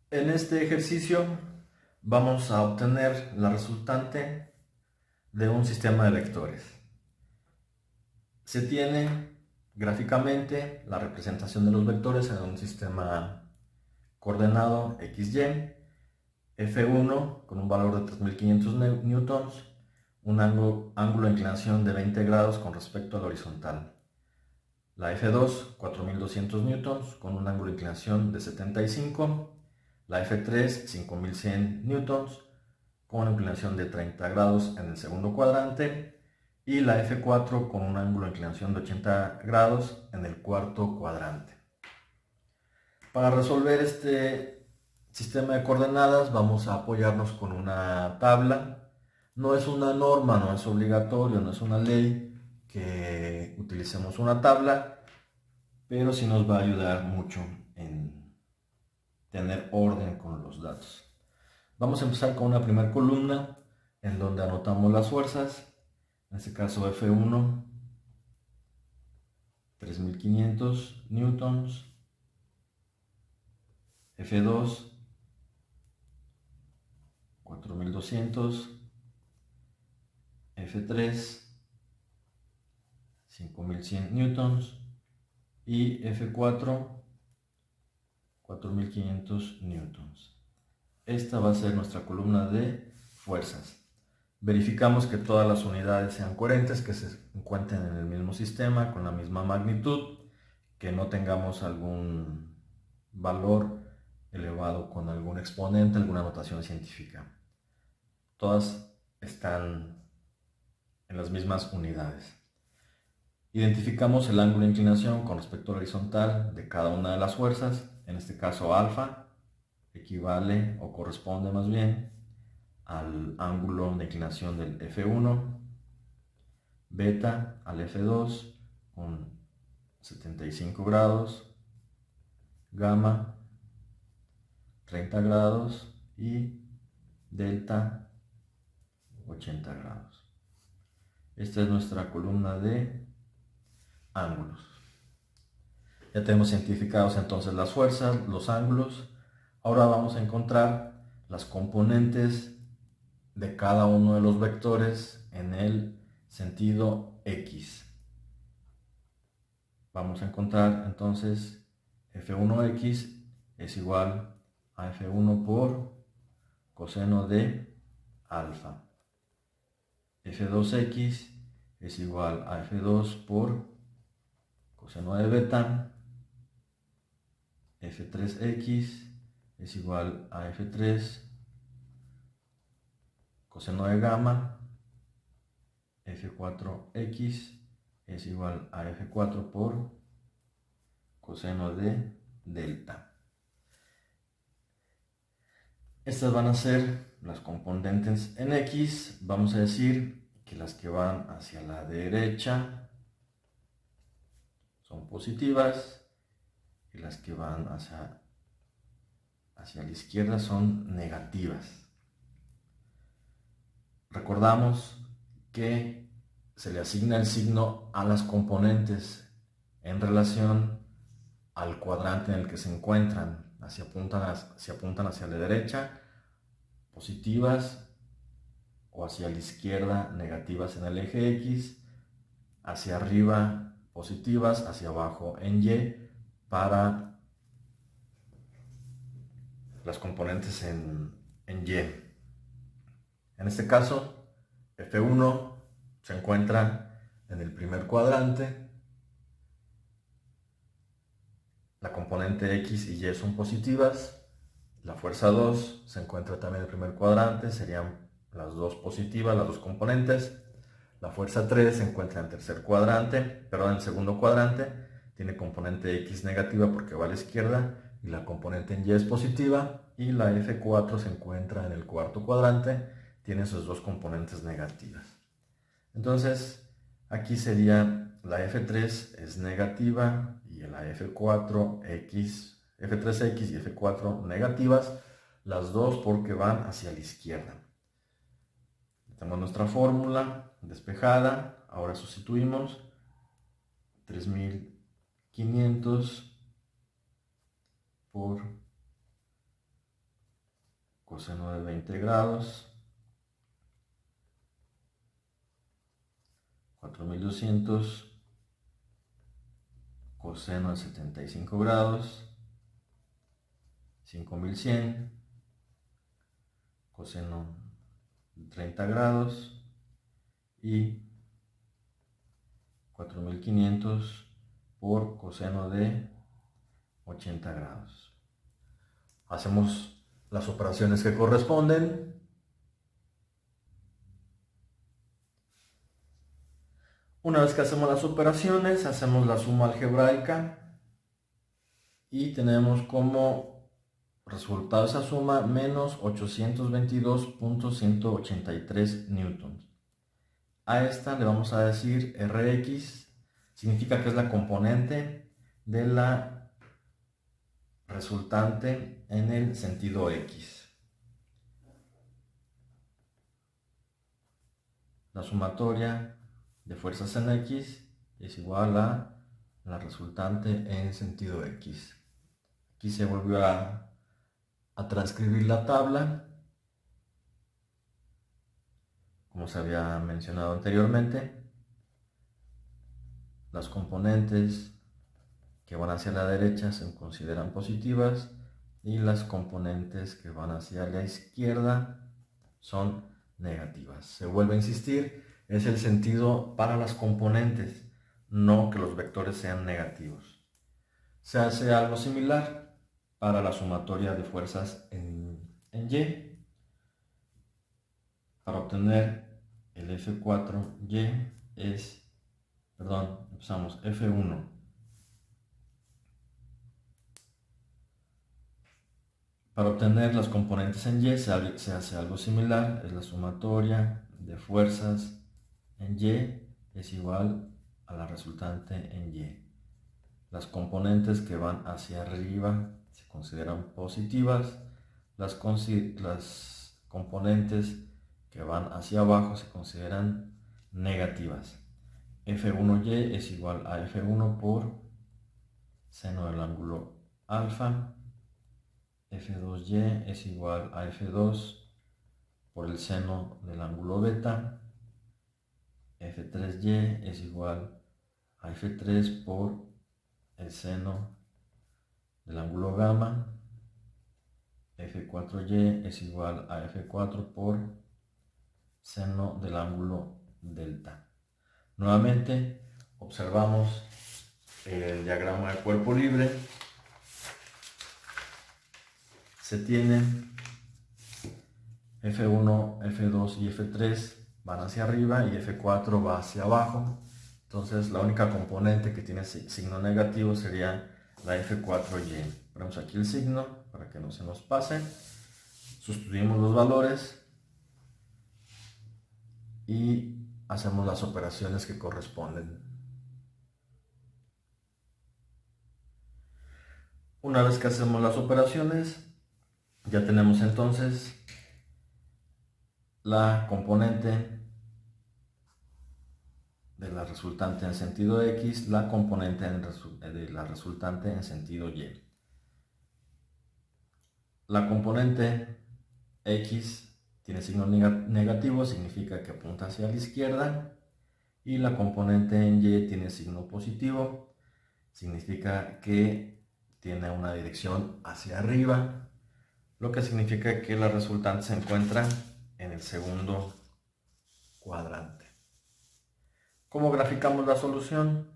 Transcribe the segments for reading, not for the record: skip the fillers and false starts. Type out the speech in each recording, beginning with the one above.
En este ejercicio vamos a obtener la resultante de un sistema de vectores. Se tiene gráficamente la representación de los vectores en un sistema coordenado XY, F1 con un valor de 3500 newtons, un ángulo de inclinación de 20 grados con respecto a la horizontal. La F2, 4200 newtons con un ángulo de inclinación de 75. La F3, 5100 newtons con una inclinación de 30 grados en el segundo cuadrante. Y la F4 con un ángulo de inclinación de 80 grados en el cuarto cuadrante. Para resolver este sistema de coordenadas vamos a apoyarnos con una tabla. No es una norma, no es obligatorio, no es una ley que utilicemos una tabla, pero sí nos va a ayudar mucho en tener orden con los datos. Vamos a empezar con una primera columna en donde anotamos las fuerzas. En este caso F1, 3500 newtons, F2, 4200, F3, 5100 newtons y F4, 4500 newtons. Esta va a ser nuestra columna de fuerzas. Verificamos que todas las unidades sean coherentes, que se encuentren en el mismo sistema, con la misma magnitud, que no tengamos algún valor elevado con algún exponente, alguna notación científica. Todas están en las mismas unidades. Identificamos el ángulo de inclinación con respecto a la horizontal de cada una de las fuerzas. En este caso alfa equivale o corresponde más bien al ángulo de inclinación del F1, beta al F2 con 75 grados, gamma 30 grados y delta 80 grados. Esta es nuestra columna de ángulos. Ya tenemos identificados entonces las fuerzas, los ángulos. Ahora vamos a encontrar las componentes de cada uno de los vectores en el sentido X. Vamos a encontrar entonces F1X es igual a F1 por coseno de alfa. F2X es igual a F2 por coseno de beta. F3X es igual a F3 coseno de gamma. F4X es igual a F4 por coseno de delta. Estas van a ser las componentes en X. Vamos a decir que las que van hacia la derecha son positivas y las que van hacia la izquierda son negativas. Recordamos que se le asigna el signo a las componentes en relación al cuadrante en el que se encuentran. Si apuntan hacia la derecha, positivas, o hacia la izquierda, negativas en el eje X, hacia arriba, positivas, hacia abajo en Y, para las componentes en Y. En este caso, F1 se encuentra en el primer cuadrante. La componente X y Y son positivas. La fuerza 2 se encuentra también en el primer cuadrante, serían las dos positivas, las dos componentes. La fuerza 3 se encuentra en el tercer cuadrante, perdón, en el segundo cuadrante, tiene componente X negativa porque va a la izquierda y la componente en Y es positiva. Y la F4 se encuentra en el cuarto cuadrante, tiene sus dos componentes negativas. Entonces, aquí sería la F3 es negativa y la F4X, F3X y F4 negativas, las dos porque van hacia la izquierda. Tenemos nuestra fórmula despejada. Ahora sustituimos 3500 por coseno de 20 grados, 4200 coseno de 75 grados, 5100 coseno de 30 grados y 4500 por coseno de 80 grados. Hacemos las operaciones que corresponden. Una vez que hacemos las operaciones, hacemos la suma algebraica y tenemos como resultado esa suma menos 822.183 newtons. A esta le vamos a decir Rx, significa que es la componente de la resultante en el sentido X. La sumatoria de fuerzas en X es igual a la resultante en sentido X. Aquí se volvió a transcribir la tabla, como se había mencionado anteriormente. Las componentes que van hacia la derecha se consideran positivas y las componentes que van hacia la izquierda son negativas. Se vuelve a insistir, es el sentido para las componentes, no que los vectores sean negativos. Se hace algo similar para la sumatoria de fuerzas en Y. Para obtener el F4Y empezamos F1. Para obtener las componentes en Y se hace algo similar, es la sumatoria de fuerzas en Y es igual a la resultante en Y. Las componentes que van hacia arriba se consideran positivas, las componentes que van hacia abajo se consideran negativas. F1Y es igual a F1 por seno del ángulo alfa. F2Y es igual a F2 por el seno del ángulo beta. F3Y es igual a F3 por el seno del ángulo gamma. F4Y es igual a F4 por seno del ángulo delta. Nuevamente observamos el diagrama de cuerpo libre. Se tienen F1, F2 y F3 van hacia arriba y F4 va hacia abajo. Entonces la única componente que tiene signo negativo sería la F4Y. Ponemos aquí el signo para que no se nos pase. Sustituimos los valores y hacemos las operaciones que corresponden. Una vez que hacemos las operaciones, ya tenemos entonces la componente de la resultante en sentido X, la componente de la resultante en sentido Y. La componente X tiene signo negativo, significa que apunta hacia la izquierda, y la componente en Y tiene signo positivo, significa que tiene una dirección hacia arriba, lo que significa que la resultante se encuentra en el segundo cuadrante. ¿Cómo graficamos la solución?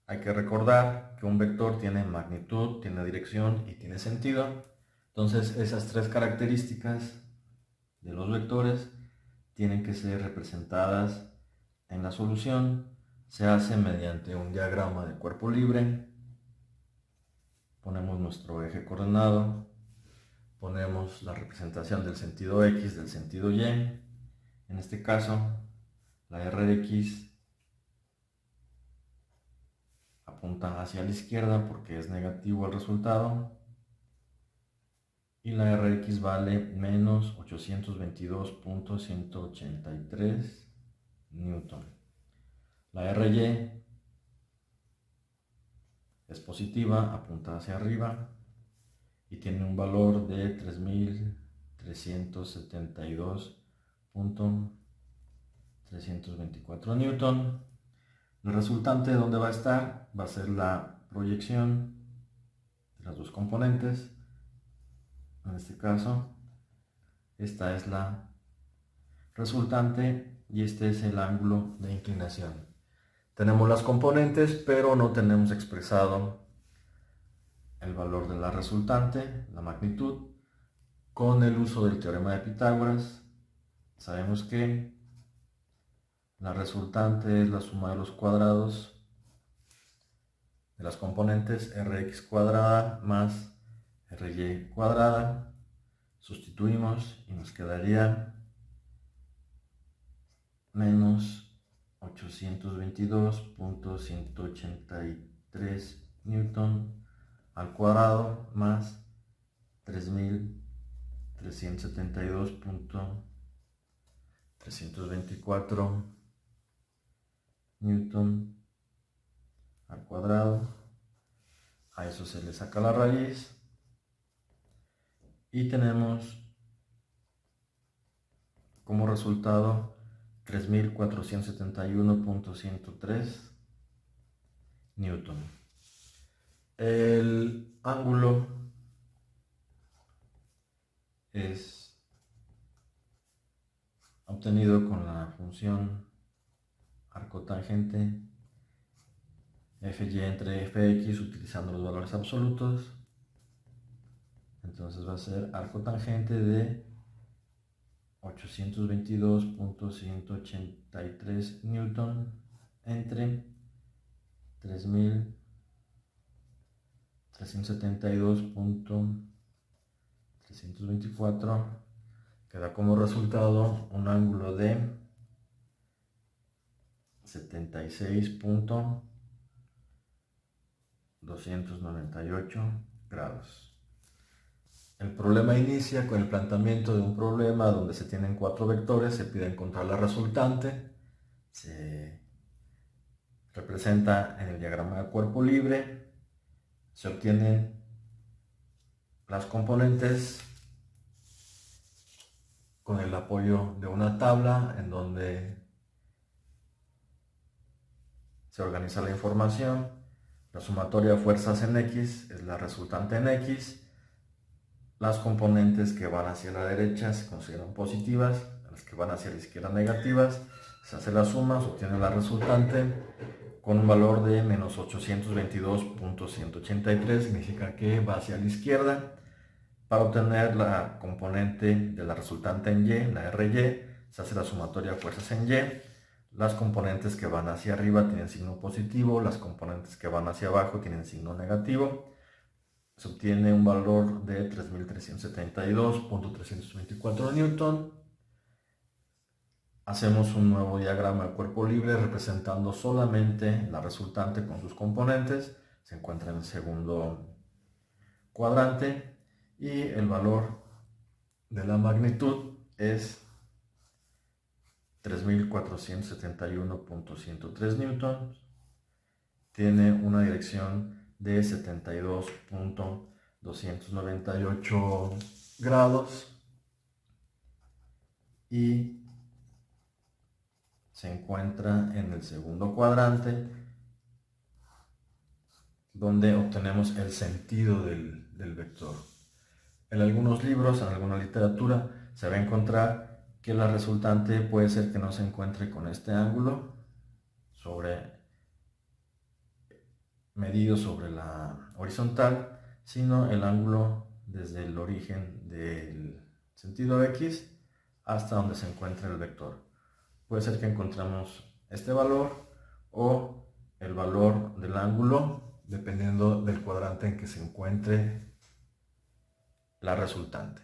Hay que recordar que un vector tiene magnitud, tiene dirección y tiene sentido. Entonces esas tres características de los vectores tienen que ser representadas en la solución. Se hace mediante un diagrama de cuerpo libre. Ponemos nuestro eje coordenado, ponemos la representación del sentido X, del sentido Y. En este caso, la Rx apunta hacia la izquierda porque es negativo el resultado, y la Rx vale menos 822.183 newton. La Ry es positiva, apunta hacia arriba y tiene un valor de 3.300 372.324 newton. El resultante, ¿dónde va a estar? Va a ser la proyección de las dos componentes. En este caso, esta es la resultante y este es el ángulo de inclinación. Tenemos las componentes, pero no tenemos expresado el valor de la resultante, la magnitud. Con el uso del teorema de Pitágoras, sabemos que la resultante es la suma de los cuadrados de las componentes rx cuadrada más ry cuadrada. Sustituimos y nos quedaría menos 822.183 newton al cuadrado más 3.372.324 newton al cuadrado. A eso se le saca la raíz y tenemos como resultado 3.471.103 newton. El ángulo es obtenido con la función arcotangente fy entre fx utilizando los valores absolutos. Entonces va a ser arcotangente de 822.183 newton entre 3.372.324, que da como resultado un ángulo de 76.298 grados. El problema inicia con el planteamiento de un problema donde se tienen 4 vectores, se pide encontrar la resultante, se representa en el diagrama de cuerpo libre, se obtienen las componentes con el apoyo de una tabla en donde se organiza la información. La sumatoria de fuerzas en X es la resultante en X. Las componentes que van hacia la derecha se consideran positivas, las que van hacia la izquierda negativas. Se hace la suma, se obtiene la resultante con un valor de menos 822.183, significa que va hacia la izquierda. Para obtener la componente de la resultante en Y, la RY, se hace la sumatoria de fuerzas en Y. Las componentes que van hacia arriba tienen signo positivo, las componentes que van hacia abajo tienen signo negativo. Se obtiene un valor de 3.372.324 newton. Hacemos un nuevo diagrama de cuerpo libre representando solamente la resultante con sus componentes. Se encuentra en el segundo cuadrante y el valor de la magnitud es 3.471.103 newton. Tiene una dirección de 72.298 grados y se encuentra en el segundo cuadrante, donde obtenemos el sentido del vector. En algunos libros, en alguna literatura, se va a encontrar que la resultante puede ser que no se encuentre con este ángulo medido sobre la horizontal, sino el ángulo desde el origen del sentido X hasta donde se encuentra el vector. Puede ser que encontremos este valor o el valor del ángulo dependiendo del cuadrante en que se encuentre la resultante.